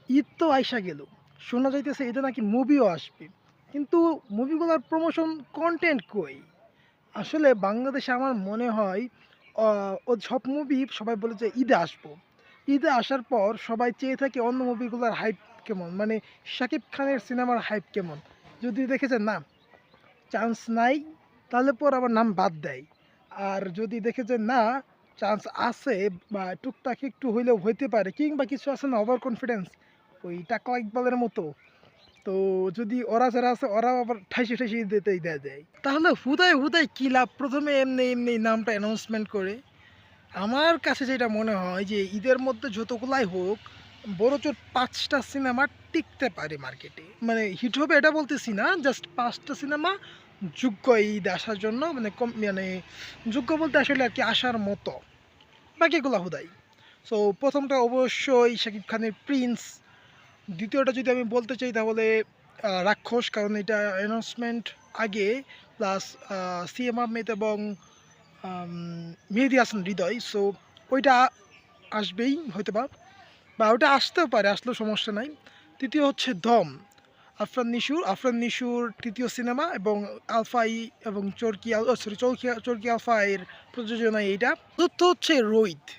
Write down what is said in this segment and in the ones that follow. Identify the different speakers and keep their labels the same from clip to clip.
Speaker 1: ঈদ তো আইসা গেল। শোনা যাইতেছে ঈদে নাকি মুভিও আসবে। কিন্তু মুভিগুলোর প্রমোশন কনটেন্ট কই? আসলে বাংলাদেশে আমার মনে হয় অ ও সব মুভি সবাই বলে যে ঈদে আসবো। ঈদে আসার পর সবাই চেয়ে থাকে অন্য মুভিগুলোর হাইপ কেমন? মানে শাকিব খানের সিনেমার হাইপ কেমন? যদি দেখে যে না চান্স নাই, তাহলে পর আবার নাম বাদ দেয়। আর যদি দেখে যে না চান্স আছে বা টুকটাক একটু হইলেও হইতে পারে কিংবা কিছু আছে না ওভার কনফিডেন্স ওই টাকলা ইকবালের মতো। তো যদি ওরা যারা আছে ওরাও আবার ঠাইসে দিতেই দেয়। তাহলে হুদায় কি লাভ? ১ম এ এমনি নামটা অ্যানাউন্সমেন্ট করে। আমার কাছে যেটা মনে হয় যে ঈদের মধ্যে যতগুলাই হোক, বড়জোর ৫ টা সিনেমা টিকতে পারে মার্কেটে। মানে হিট হবে এটা বলতেছি না, জাস্ট ৫ টা সিনেমা যোগ্য এই ঈদে আসার জন্য মানে যোগ্য বলতে আসলে আরকি আসার মতো। বাকিগুলা হুদাই। সো ১ম টা অবশ্যই শাকিব খানের 'প্রিন্স', ২য় টা যদি আমি বলতে চাই তাহলে 'রাক্ষস' কারণ এটা অ্যানাউন্সমেন্ট আগে প্লাস সিএম আহমেদ এবং আম মেহেদী হাসান হৃদয়। সো ওইটা আসবেই হয়তোবা বা ওটা আসতেও পারে, আসলেও সমস্যা নাই। ৩য় হচ্ছে 'দম', আফরান নিশুর ৩য় সিনেমা এবং আলফাই এবং চরকি আল ও সরি চরকি আলফা এর প্রযোজনায় এইটা। ৪র্থ হচ্ছে 'রোহিত'।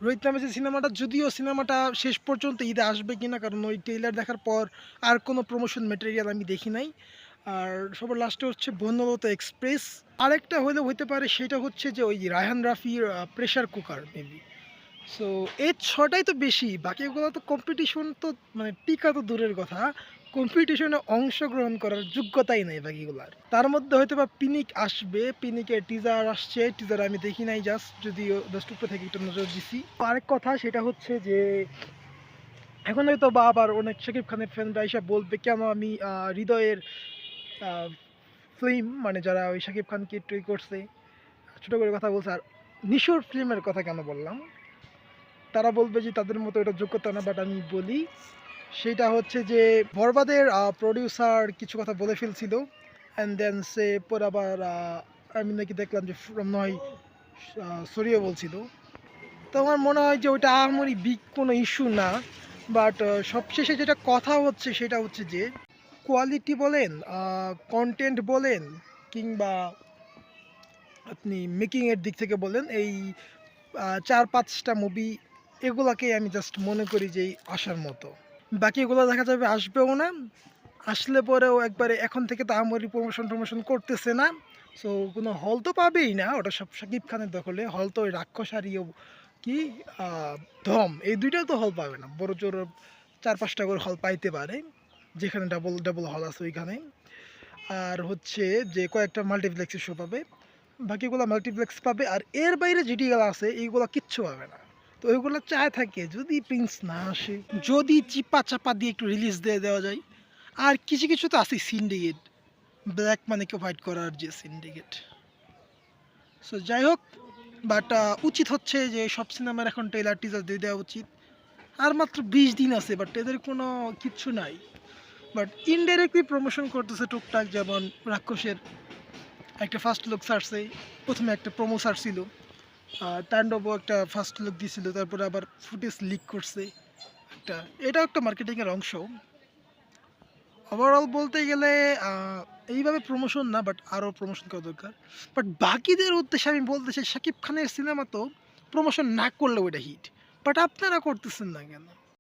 Speaker 1: 'রোহিত' নামে যে সিনেমাটা যদিও সিনেমাটা শেষ পর্যন্ত ঈদে আসবে কিনা কারণ ওই ট্রেইলার দেখার পর আর কোনো প্রমোশন ম্যাটেরিয়াল আমি দেখি নাই। আর সবার লাস্টে হচ্ছে 'বনলতা এক্সপ্রেস'। আরেকটা হইলেও হইতে পারে সেটা হচ্ছে যে ওই রায়হান রাফির 'প্রেশার কুকার' মেবি। সো এই ৬ টাই তো বেশি। বাকিগুলো তো কম্পিটিশন তো মানে টিকা তো দূরের কথা। কম্পিটিশনে অংশগ্রহণ করার যোগ্যতাই নাই বাকিগুলার। তার মধ্যে হয়তোবা 'পিনিক' আসবে। 'পিনিকের' টিজার আসছে। টিজার আমি দেখি নাই যদিও জাস্ট উপর থেকে একটু নজর দিছি। আরেক কথা সেটা হচ্ছে যে এখন হয়তোবা আবার অনেক শাকিব খানের ফ্যানরা এসে বলবে কেন আমি হৃদয়ের আ ফিল্ম মানে যারা ওই শাকিব খানকে একটু করছে, ছোট করে কথা বলছে আর নিশুর ফিল্মের কথা কেন বললাম? তারা বলবে যে তাদের মতো এটা যোগ্যতা না বাট আমি বলি সেইটা হচ্ছে যে বরবাদের প্রোডিউসার কিছু কথা বলে ফেলছিল অ্যান্ড দেন সে পরে আবার আমি নাকি দেখলাম যে নয় সরিয়ে বলছিল। তো আমার মনে হয় যে ওইটা আহামরি বিগ কোনো ইস্যু না। বাট সবশেষে যেটা কথা হচ্ছে সেটা হচ্ছে যে কোয়ালিটি বলেন, কনটেন্ট বলেন কিংবা আপনি মেকিং এর দিক থেকে বলেন এই ৪-৫ টা মুভি এগুলাকেই আমি জাস্ট মনে করি যে আসার মতো। বাকিগুলো দেখা যাবে আসবেও না। আসলে পরেও একবারে এখন থেকে তো আহামরি প্রমোশন করতেছে না। সো কোনো হল তো পাবেই না। ওটা সব শাকিব খানের দখলে। হল তো ওই রাক্ষস আর কি আ 'ধম' এই ২ টাও তো হল পাবে না। বড়জোর ৪-৫ টা করে হল পাইতে পারে। যেখানে ডাবল হল আছে ওইখানে। আর হচ্ছে যে কয়েকটা মাল্টিপ্লেক্সে শো পাবে। বাকিগুলা মাল্টিপ্লেক্স পাবে। আর এর বাইরে যেটিগুলা আছে এইগুলা কিচ্ছু পাবে না। তো ওইগুলা চায় থাকে যদি 'প্রিন্স' না আসে, যদি চিপা-চাপা দিয়ে একটু রিলিজ দিয়ে দেওয়া যায়। আর কিছু তো আছেই 'সিন্ডিকেট', ব্লাক মানিকে হোয়াইট করার যে 'সিন্ডিকেট'। সো যাই হোক বাট উচিত হচ্ছে যে সব সিনেমার এখন ট্রেলার টিজার দিয়ে দেওয়া উচিত। আর মাত্র ২০ দিন আছে বাট এদের কোনো কিচ্ছু নাই। বাট ইনডাইরেক্টলি প্রমোশন করতেছে টুকটাক যেমন 'রাক্ষসের' একটা ফার্স্ট লুক ছাড়ছে। ১ম এ একটা প্রোমো ছাড়ছিল। 'তাণ্ডবও' একটা ফার্স্ট লুক দিছিল। তারপরে আবার ফুটেজ লিক করছে একটা। এটাও একটা মার্কেটিং এর অংশ। ওভারঅল বলতে গেলে আ এইভাবে প্রমোশন না বাট আরো প্রমোশন করা দরকার। বাট বাকিদের উদ্দেশ্যে আমি বলতে চাই শাকিব খানের সিনেমা তো প্রমোশন না করলেও এটা হিট। বাট আপনারা করতেছেন না কেন?